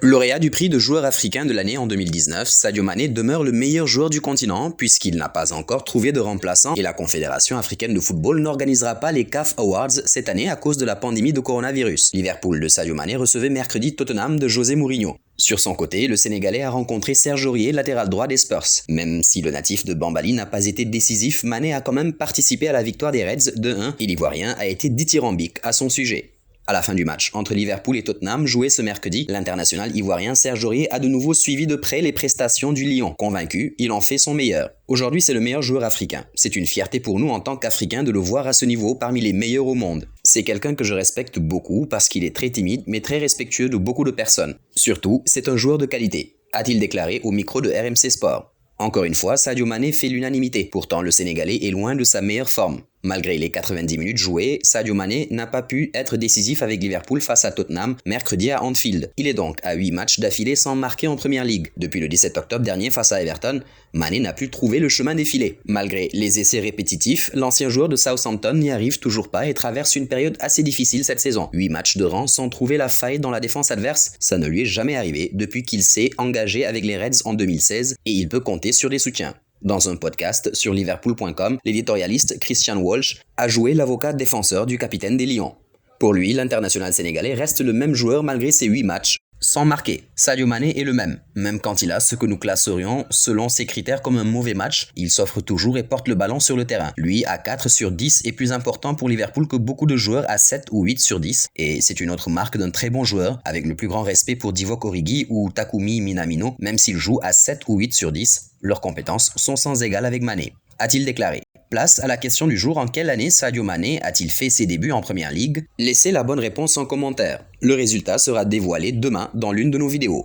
Lauréat du prix de joueur africain de l'année en 2019, Sadio Mané demeure le meilleur joueur du continent puisqu'il n'a pas encore trouvé de remplaçant et la Confédération africaine de football n'organisera pas les CAF Awards cette année à cause de la pandémie de coronavirus. Liverpool de Sadio Mané recevait mercredi Tottenham de José Mourinho. Sur son côté, le Sénégalais a rencontré Serge Aurier, latéral droit des Spurs. Même si le natif de Bambali n'a pas été décisif, Mané a quand même participé à la victoire des Reds 2-1 et l'Ivoirien a été dithyrambique à son sujet. À la fin du match entre Liverpool et Tottenham joué ce mercredi, l'international ivoirien Serge Aurier a de nouveau suivi de près les prestations du Lion. Convaincu, il en fait son meilleur. Aujourd'hui, c'est le meilleur joueur africain. C'est une fierté pour nous en tant qu'Africains de le voir à ce niveau parmi les meilleurs au monde. C'est quelqu'un que je respecte beaucoup parce qu'il est très timide mais très respectueux de beaucoup de personnes. Surtout, c'est un joueur de qualité, a-t-il déclaré au micro de RMC Sport. Encore une fois, Sadio Mané fait l'unanimité. Pourtant, le Sénégalais est loin de sa meilleure forme. Malgré les 90 minutes jouées, Sadio Mané n'a pas pu être décisif avec Liverpool face à Tottenham mercredi à Anfield. Il est donc à 8 matchs d'affilée sans marquer en Première Ligue. Depuis le 17 octobre dernier face à Everton, Mané n'a pu trouver le chemin des filets. Malgré les essais répétitifs, l'ancien joueur de Southampton n'y arrive toujours pas et traverse une période assez difficile cette saison. 8 matchs de rang sans trouver la faille dans la défense adverse, ça ne lui est jamais arrivé depuis qu'il s'est engagé avec les Reds en 2016 et il peut compter sur des soutiens. Dans un podcast sur liverpool.com, l'éditorialiste Christian Walsh a joué l'avocat défenseur du capitaine des Lions. Pour lui, l'international sénégalais reste le même joueur malgré ses 8 matchs, sans marquer. Sadio Mané est le même. Même quand il a ce que nous classerions selon ses critères comme un mauvais match, il s'offre toujours et porte le ballon sur le terrain. Lui, à 4 sur 10, est plus important pour Liverpool que beaucoup de joueurs à 7 ou 8 sur 10. Et c'est une autre marque d'un très bon joueur, avec le plus grand respect pour Divock Origi ou Takumi Minamino, même s'ils jouent à 7 ou 8 sur 10. Leurs compétences sont sans égal avec Mané, a-t-il déclaré. Place à la question du jour: en quelle année Sadio Mané a-t-il fait ses débuts en Première Ligue? Laissez la bonne réponse en commentaire. Le résultat sera dévoilé demain dans l'une de nos vidéos.